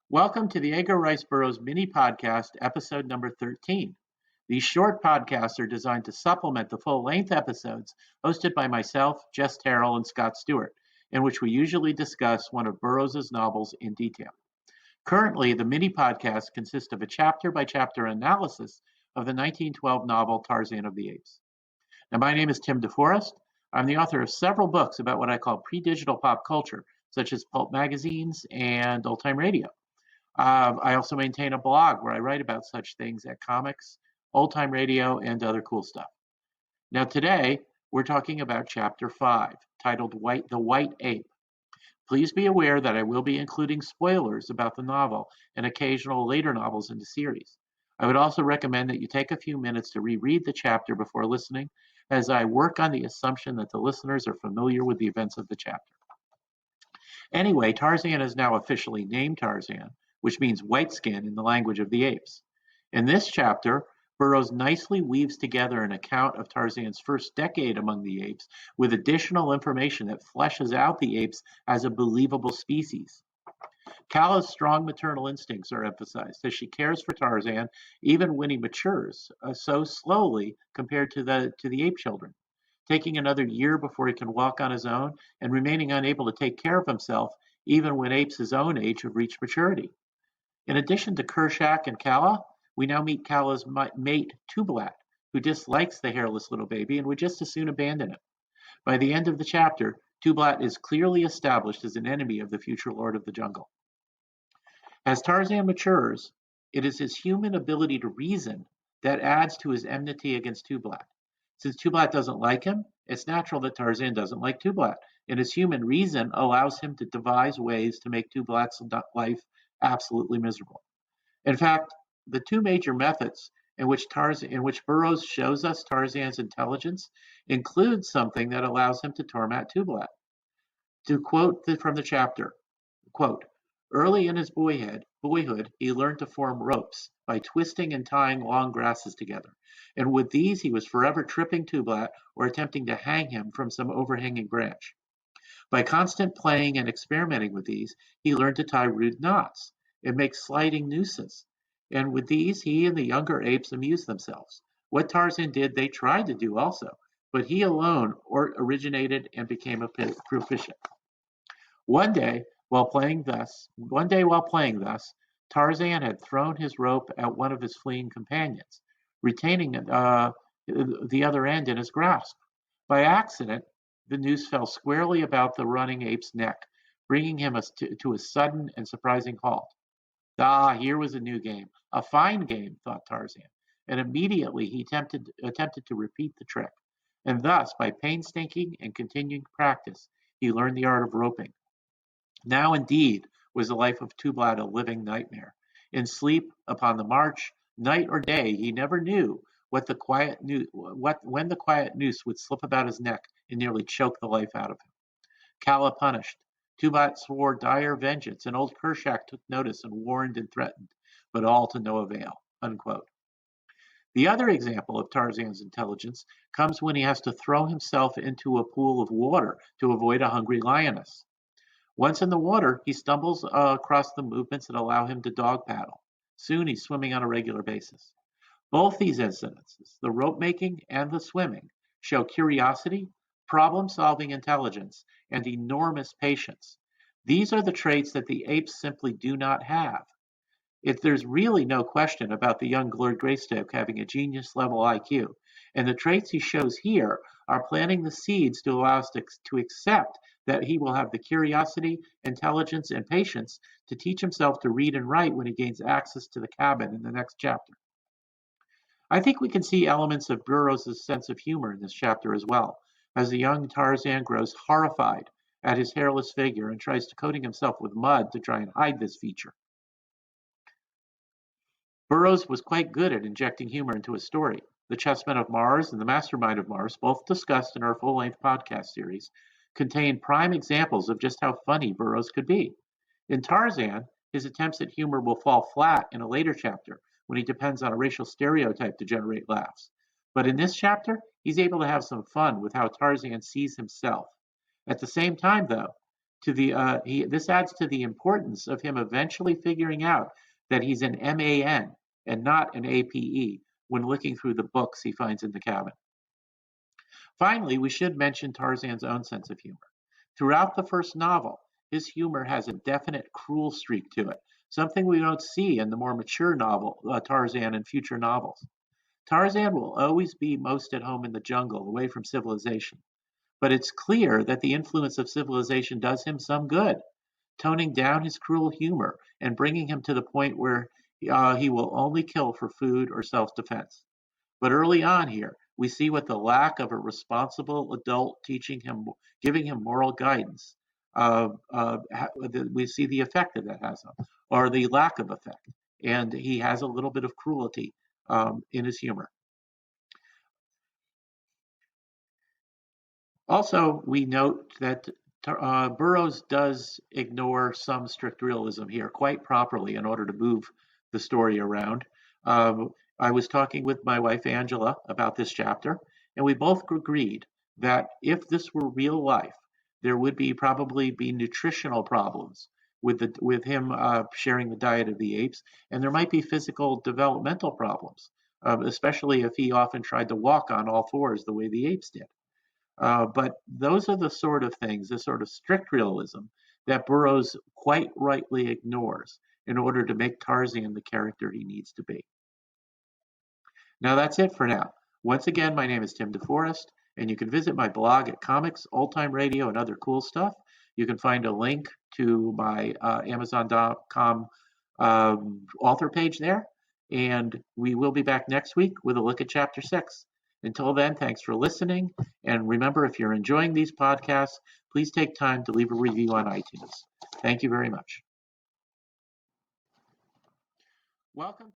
Welcome to the Edgar Rice Burroughs mini podcast, episode number 13. These short podcasts are designed to supplement the full-length episodes hosted by myself, Jess Terrell, and Scott Stewart, in which we usually discuss one of Burroughs' novels in detail. Currently, the mini podcast consists of a chapter-by-chapter analysis of the 1912 novel Tarzan of the Apes. Now, my name is Tim DeForest. I'm the author of several books about what I call pre-digital pop culture, such as pulp magazines and old-time radio. I also maintain a blog where I write about such things as comics, old-time radio, and other cool stuff. Now today, we're talking about Chapter 5, titled The White Ape. Please be aware that I will be including spoilers about the novel and occasional later novels in the series. I would also recommend that you take a few minutes to reread the chapter before listening, as I work on the assumption that the listeners are familiar with the events of the chapter. Anyway, Tarzan is now officially named Tarzan, which means white skin in the language of the apes. In this chapter, Burroughs nicely weaves together an account of Tarzan's first decade among the apes with additional information that fleshes out the apes as a believable species. Kala's strong maternal instincts are emphasized as she cares for Tarzan even when he matures so slowly compared to the ape children, taking another year before he can walk on his own and remaining unable to take care of himself even when apes his own age have reached maturity. In addition to Kershak and Kala, we now meet Kala's mate, Tublat, who dislikes the hairless little baby and would just as soon abandon him. By the end of the chapter, Tublat is clearly established as an enemy of the future Lord of the Jungle. As Tarzan matures, it is his human ability to reason that adds to his enmity against Tublat. Since Tublat doesn't like him, it's natural that Tarzan doesn't like Tublat, and his human reason allows him to devise ways to make Tublat's life absolutely miserable. In fact, the two major methods in which Burroughs shows us Tarzan's intelligence include something that allows him to torment Tublat. To quote from the chapter, quote, "Early in his boyhood, he learned to form ropes by twisting and tying long grasses together, and with these he was forever tripping Tublat or attempting to hang him from some overhanging branch. By constant playing and experimenting with these, he learned to tie rude knots and make sliding nooses. And with these, he and the younger apes amused themselves. What Tarzan did, they tried to do also, but he alone originated and became a proficient. One day, while playing thus, Tarzan had thrown his rope at one of his fleeing companions, retaining the other end in his grasp. By accident, the noose fell squarely about the running ape's neck, bringing him to a sudden and surprising halt. Ah, here was a new game, a fine game, thought Tarzan, and immediately he attempted to repeat the trick. And thus, by painstaking and continuing practice, he learned the art of roping. Now indeed was the life of Tublat a living nightmare. In sleep, upon the march, night or day, he never knew when the quiet noose would slip about his neck and nearly choke the life out of him. Kala punished. Tublat swore dire vengeance, and old Kershak took notice and warned and threatened, but all to no avail." Unquote. The other example of Tarzan's intelligence comes when he has to throw himself into a pool of water to avoid a hungry lioness. Once in the water, he stumbles across the movements that allow him to dog paddle. Soon he's swimming on a regular basis. Both these incidences, the rope making and the swimming, show curiosity, problem-solving intelligence, and enormous patience. These are the traits that the apes simply do not have. There's really no question about the young Lord Greystoke having a genius-level IQ, and the traits he shows here are planting the seeds to allow us to accept that he will have the curiosity, intelligence, and patience to teach himself to read and write when he gains access to the cabin in the next chapter. I think we can see elements of Burroughs' sense of humor in this chapter as well, as the young Tarzan grows horrified at his hairless figure and tries to coating himself with mud to try and hide this feature. Burroughs was quite good at injecting humor into a story. The Chessmen of Mars and the Mastermind of Mars, both discussed in our full-length podcast series, contain prime examples of just how funny Burroughs could be. In Tarzan, his attempts at humor will fall flat in a later chapter when he depends on a racial stereotype to generate laughs. But in this chapter, he's able to have some fun with how Tarzan sees himself. At the same time, though, This adds to the importance of him eventually figuring out that he's an MAN and not an APE when looking through the books he finds in the cabin. Finally, we should mention Tarzan's own sense of humor. Throughout the first novel, his humor has a definite cruel streak to it, something we don't see in the more mature novel, Tarzan, and future novels. Tarzan will always be most at home in the jungle, away from civilization. But it's clear that the influence of civilization does him some good, toning down his cruel humor and bringing him to the point where he will only kill for food or self-defense. But early on here, we see what the lack of a responsible adult giving him moral guidance, we see the effect that has on him, or the lack of effect. And he has a little bit of cruelty in his humor. Also, we note that Burroughs does ignore some strict realism here quite properly in order to move the story around. I was talking with my wife Angela about this chapter, and we both agreed that if this were real life, there would probably be nutritional problems with him sharing the diet of the apes, and there might be physical developmental problems, especially if he often tried to walk on all fours the way the apes did. But those are the sort of things, the sort of strict realism that Burroughs quite rightly ignores in order to make Tarzan the character he needs to be. Now that's it for now. Once again, my name is Tim DeForest, and you can visit my blog at Comics, Old Time Radio, and other cool stuff. You can find a link to my Amazon.com author page there, and we will be back next week with a look at Chapter 6. Until then, thanks for listening, and remember, if you're enjoying these podcasts, please take time to leave a review on iTunes. Thank you very much. Welcome.